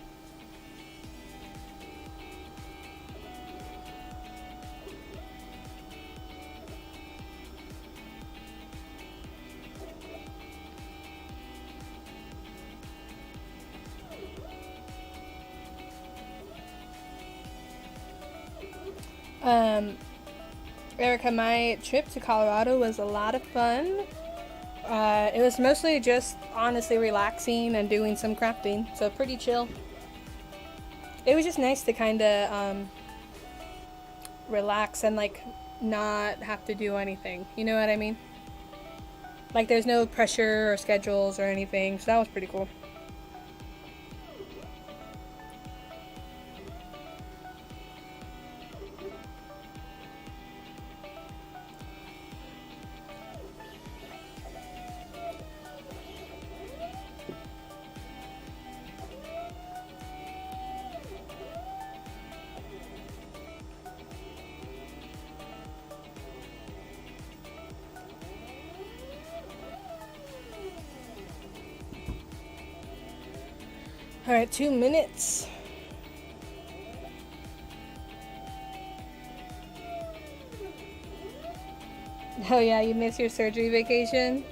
Erica, my trip to Colorado was a lot of fun. It was mostly just honestly relaxing and doing some crafting, so pretty chill. It was just nice to kind of relax and like not have to do anything, you know what I mean? Like there's no pressure or schedules or anything, so that was pretty cool. All right, 2 minutes. Oh yeah, you missed your surgery vacation?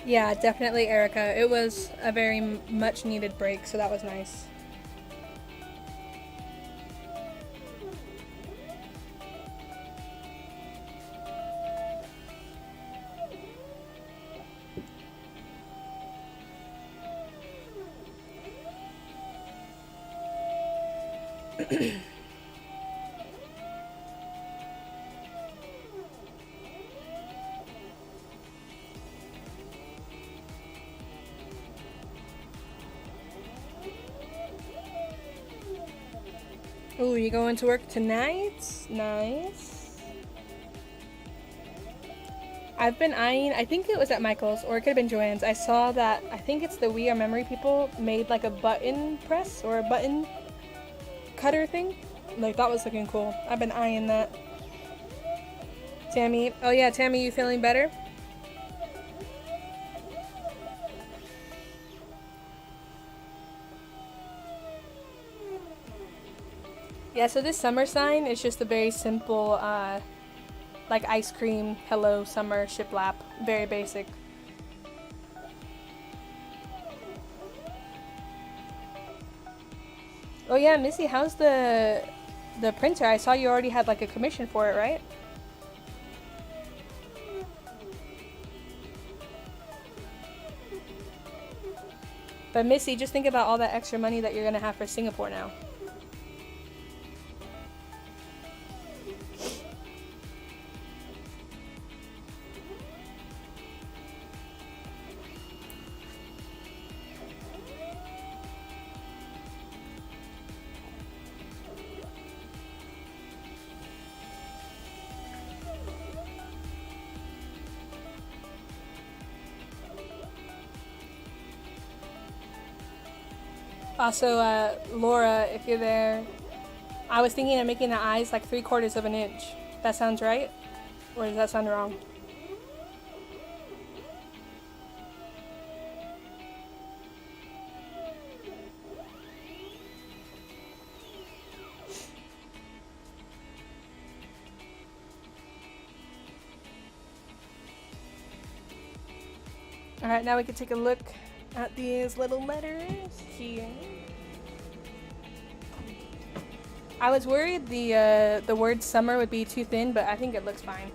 Yeah, definitely, Erica. It was a very much needed break, so that was nice. Ooh, you going to work tonight? Nice. I've been eyeing, I think it was at Michael's, or it could have been Joanne's. I saw that, I think it's the We Are Memory people made like a button press or a button cutter thing. Like, that was looking cool. I've been eyeing that. Tammy, oh yeah, Tammy, you feeling better? Yeah, so this summer sign is just a very simple, like ice cream, hello, summer, shiplap. Very basic. Oh yeah, Missy, how's the printer? I saw you already had like a commission for it, right? But Missy, just think about all that extra money that you're gonna have for Singapore now. Also, Laura, if you're there, I was thinking of making the eyes like 3/4 of an inch. That sounds right? Or does that sound wrong? Alright, now we can take a look at these little letters here. I was worried the word summer would be too thin, but I think it looks fine.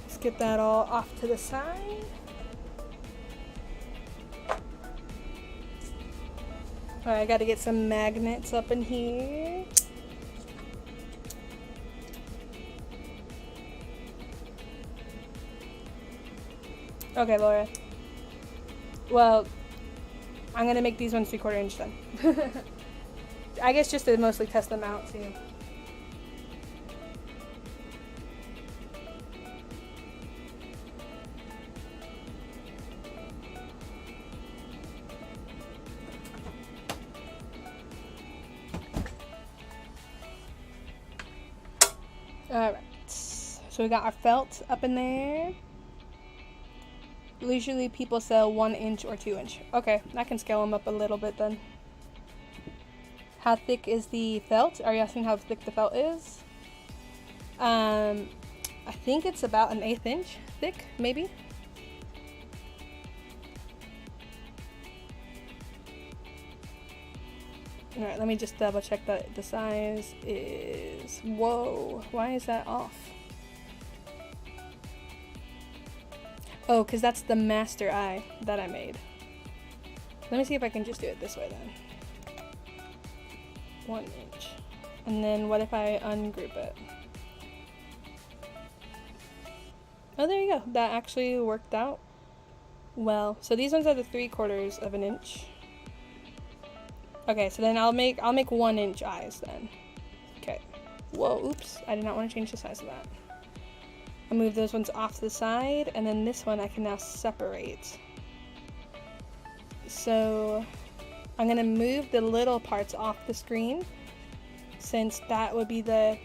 Let's get that all off to the side. Alright, I gotta get some magnets up in here. Okay, Laura. Well, I'm gonna make these ones 3/4 inch then. I guess just to mostly test them out too. Alright, so we got our felt up in there. Usually people sell 1 inch or 2 inch. Okay, I can scale them up a little bit then. How thick is the felt? Are you asking how thick the felt is? I think it's about an 1/8 inch thick, maybe. Alright, let me just double check that the size is... Whoa, why is that off? Oh, because that's the master eye that I made. Let me see if I can just do it this way then. 1 inch. And then what if I ungroup it? Oh, there you go. That actually worked out well. So these ones are the 3/4 of an inch. Okay, so then I'll make 1 inch eyes then. Okay. Whoa, oops. I did not want to change the size of that. I'll move those ones off to the side, and then this one I can now separate. So I'm gonna move the little parts off the screen, since that would be the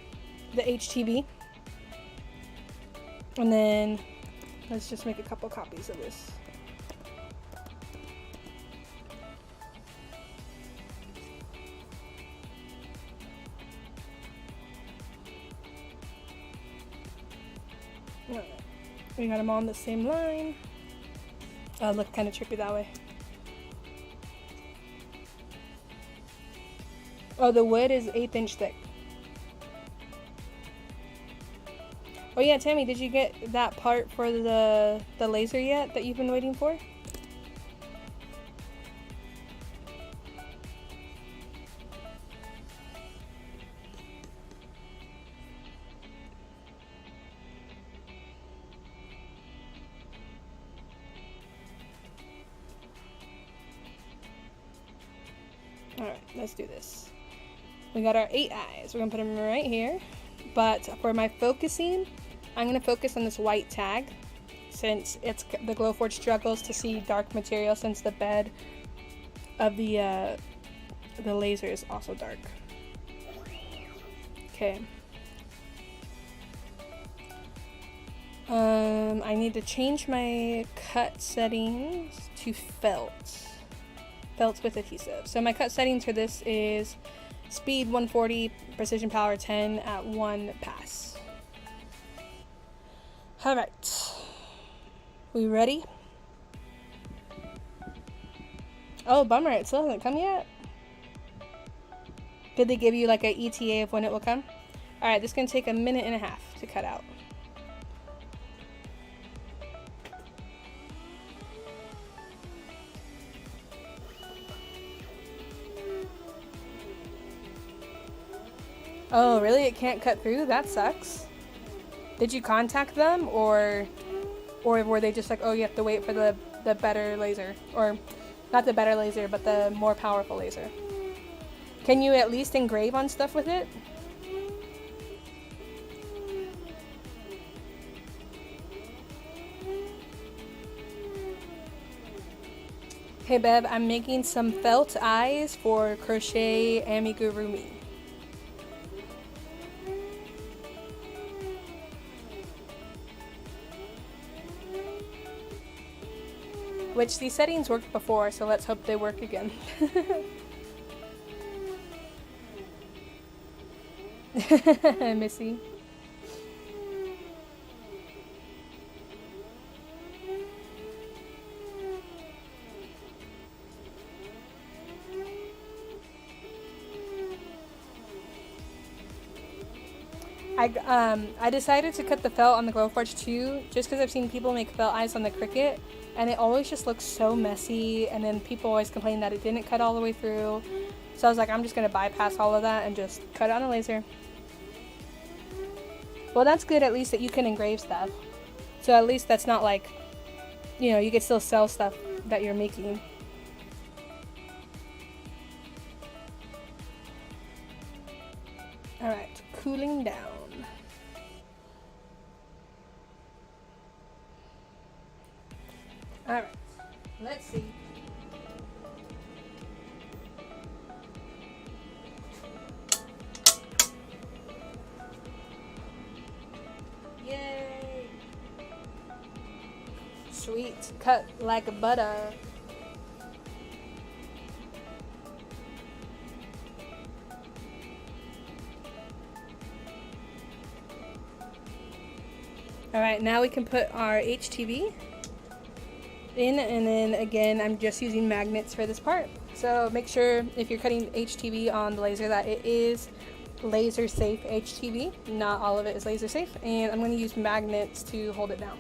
HTV. And then let's just make a couple copies of this. Alright, we got them all on the same line. Oh, look kind of trippy that way. Oh, the wood is 1/8 inch thick. Oh yeah, Tammy, did you get that part for the laser yet that you've been waiting for? Alright, let's do this. We got our 8 eyes. We're gonna put them right here. But for my focusing, I'm gonna focus on this white tag, since it's the Glowforge struggles to see dark material, since the bed of the laser is also dark. Okay. I need to change my cut settings to felt. Felt with adhesive. So my cut settings for this is speed 140, precision power 10 at 1 pass. Alright. We ready? Oh, bummer, it still hasn't come yet. Did they give you like a ETA of when it will come? Alright, this is gonna take 1.5 minutes to cut out. Oh, really? It can't cut through? That sucks. Did you contact them, or were they just like, oh, you have to wait for the better laser? Or, not the better laser, but the more powerful laser. Can you at least engrave on stuff with it? Hey, Bev, I'm making some felt eyes for Crochet Amigurumi. Which these settings worked before, so let's hope they work again. Missy. I decided to cut the felt on the Glowforge too, just because I've seen people make felt eyes on the Cricut, and it always just looks so messy, and then people always complain that it didn't cut all the way through. So I was like, I'm just going to bypass all of that and just cut it on a laser. Well, that's good at least that you can engrave stuff. So at least that's not like, you know, you can still sell stuff that you're making. Alright, cooling down. Alright, let's see. Yay! Sweet, cut like butter. Alright, now we can put our HTV in, and then again I'm just using magnets for this part, So make sure if you're cutting HTV on the laser that it is laser safe HTV. Not all of it is laser safe, and I'm going to use magnets to hold it down.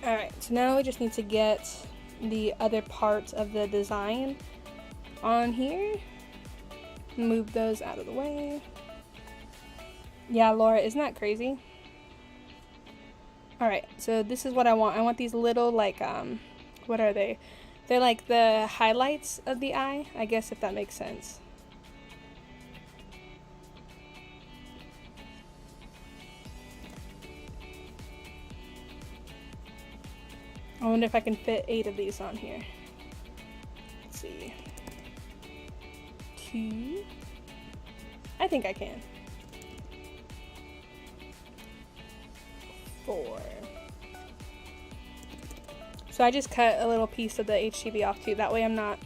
Alright, so now we just need to get the other parts of the design on here. Move those out of the way. Yeah, Laura, isn't that crazy? Alright, so this is what I want. I want these little, like, what are they? They're like the highlights of the eye, I guess, if that makes sense. I wonder if I can fit 8 of these on here. Let's see. 2. I think I can. 4. So I just cut a little piece of the HTV off too. That way I'm not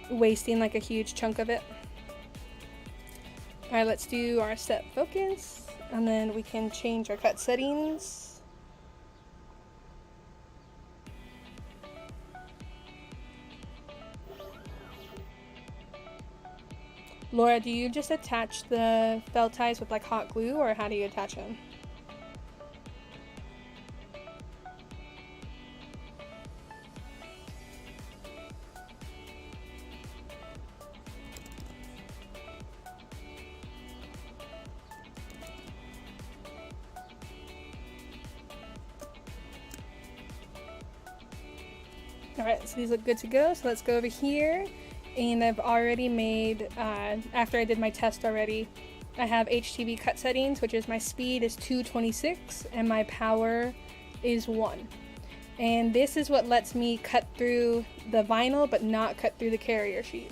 wasting like a huge chunk of it. Alright, let's do our set focus, and then we can change our cut settings. Laura, do you just attach the felt ties with like hot glue, or how do you attach them? Alright, so these look good to go, so let's go over here. And I've already made, after I did my test already, I have HTV cut settings, which is my speed is 226 and my power is 1. And this is what lets me cut through the vinyl but not cut through the carrier sheet.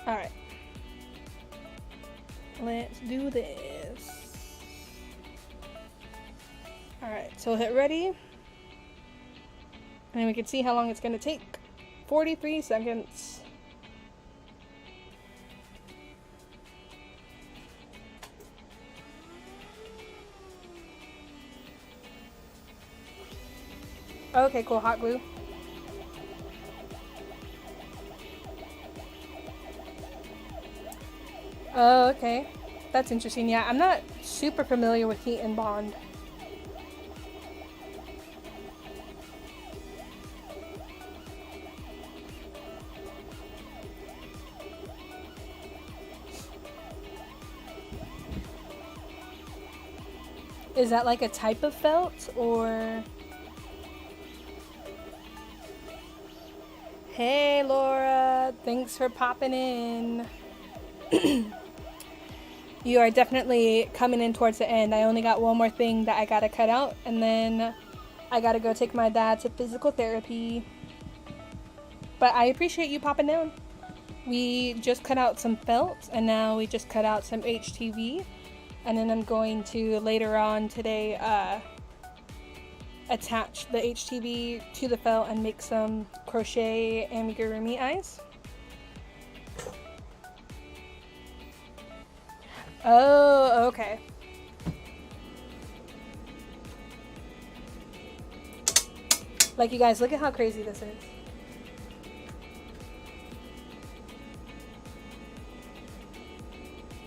Alright. Let's do this. Alright, so we'll hit ready. And then we can see how long it's going to take. 43 seconds. Okay, cool, hot glue. Oh, okay. That's interesting. Yeah, I'm not super familiar with heat and bond. Is that like a type of felt, or? Hey Laura, thanks for popping in. You are definitely coming in towards the end. I only got one more thing that I gotta cut out, and then I gotta go take my dad to physical therapy. But I appreciate you popping down. We just cut out some felt, and now we just cut out some HTV. And then I'm going to, later on today, attach the HTV to the felt and make some crochet amigurumi eyes. Oh, okay. Like, you guys, look at how crazy this is.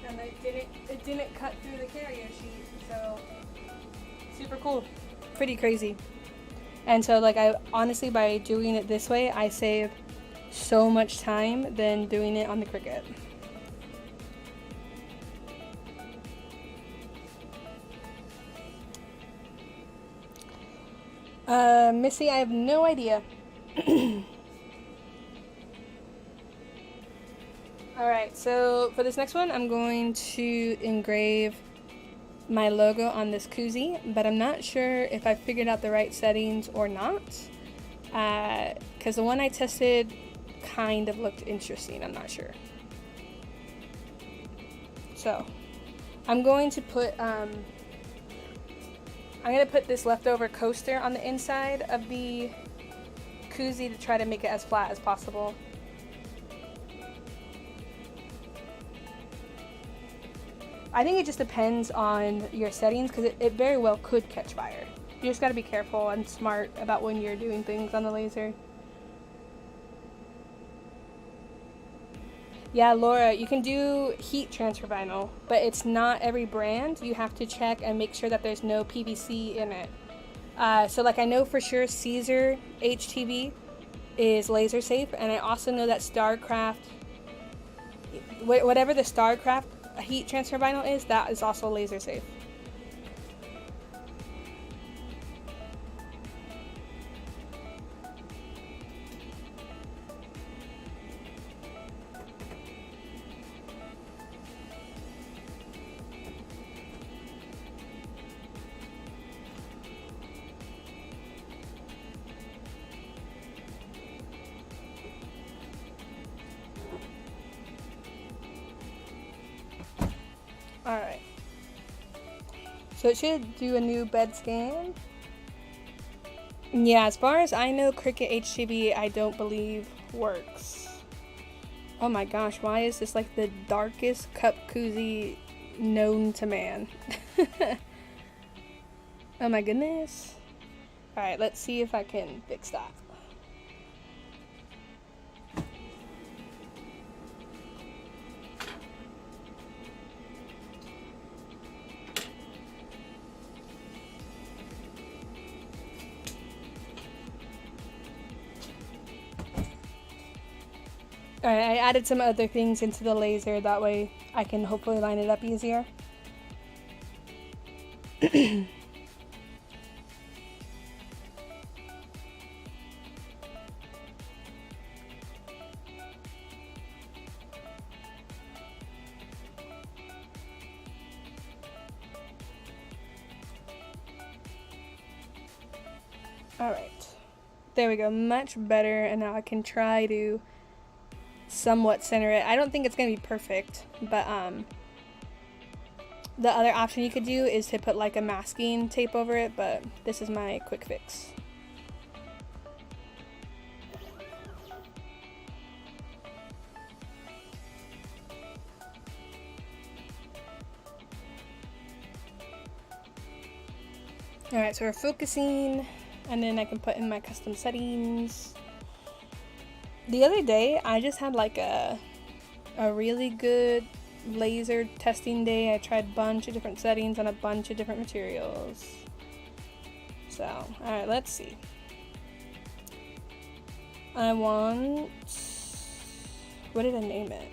And it didn't cut through the carrier sheet, so super cool. Pretty crazy. And so, like, I honestly, by doing it this way, I save so much time than doing it on the Cricut. Missy, I have no idea. Alright, so for this next one, I'm going to engrave my logo on this koozie, but I'm not sure if I figured out the right settings or not, because the one I tested kind of looked interesting. I'm not sure. So I'm going to put I'm gonna put this leftover coaster on the inside of the koozie to try to make it as flat as possible. I think it just depends on your settings because it very well could catch fire. You just gotta be careful and smart about when you're doing things on the laser. Yeah, Laura, you can do heat transfer vinyl, but it's not every brand. You have to check and make sure that there's no PVC in it. So like I know for sure Caesar HTV is laser safe, and I also know that StarCraft, whatever the StarCraft heat transfer vinyl is, that is also laser safe. Alright. So it should do a new bed scan. Yeah, as far as I know, Cricut HTV I don't believe works. Oh my gosh, why is this like the darkest cup koozie known to man? Oh my goodness. Alright, let's see if I can fix that. Alright, I added some other things into the laser, that way I can hopefully line it up easier. Alright, there we go, much better, and now I can try to somewhat center it. I don't think it's gonna be perfect, but the other option you could do is to put like a masking tape over it, but this is my quick fix. Alright, so we're focusing, and then I can put in my custom settings. The other day, I just had like a really good laser testing day. I tried a bunch of different settings on a bunch of different materials. So, alright, let's see. I want... what did I name it?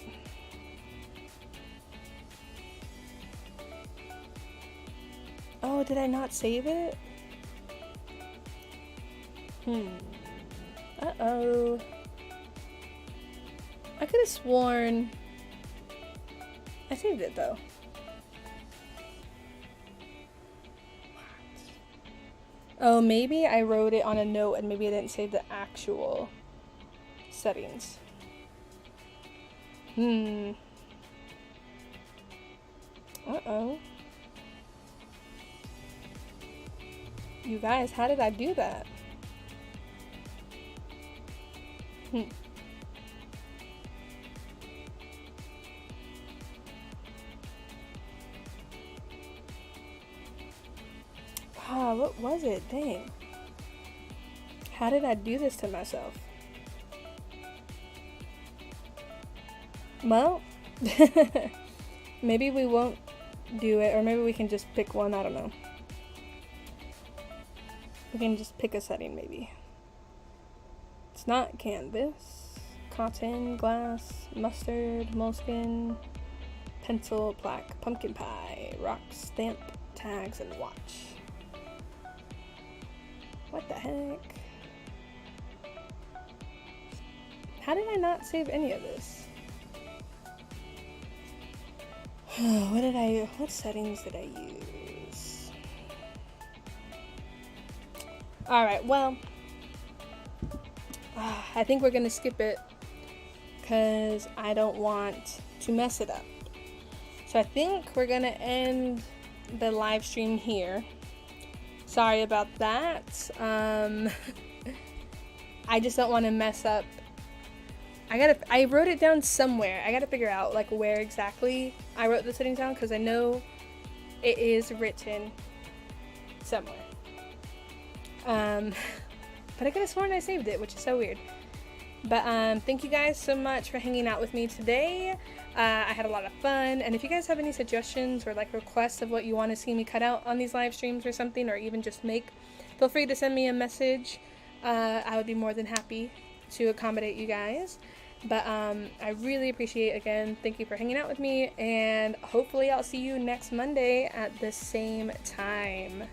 Oh, did I not save it? Uh-oh. I could have sworn I saved it though. Oh, maybe I wrote it on a note and maybe I didn't save the actual settings. Uh-oh. You guys, how did I do that? Ah, what was it? Dang. How did I do this to myself? Well, maybe we won't do it, or maybe we can just pick one, I don't know. We can just pick a setting, maybe. It's not canvas, cotton, glass, mustard, moleskin, pencil, plaque, pumpkin pie, rock, stamp, tags, and watch. What the heck? How did I not save any of this? What settings did I use? Alright, well, I think we're gonna skip it because I don't want to mess it up. So I think we're gonna end the live stream here. sorry about that. I just don't want to mess up. I wrote it down somewhere. I gotta figure out like where exactly I wrote the settings down, because I know it is written somewhere. But I could have sworn I saved it, which is so weird. But thank you guys so much for hanging out with me today. I had a lot of fun, and if you guys have any suggestions or like requests of what you want to see me cut out on these live streams or something, or even just make, feel free to send me a message. I would be more than happy to accommodate you guys. But I really appreciate, again, thank you for hanging out with me, and hopefully I'll see you next Monday at the same time.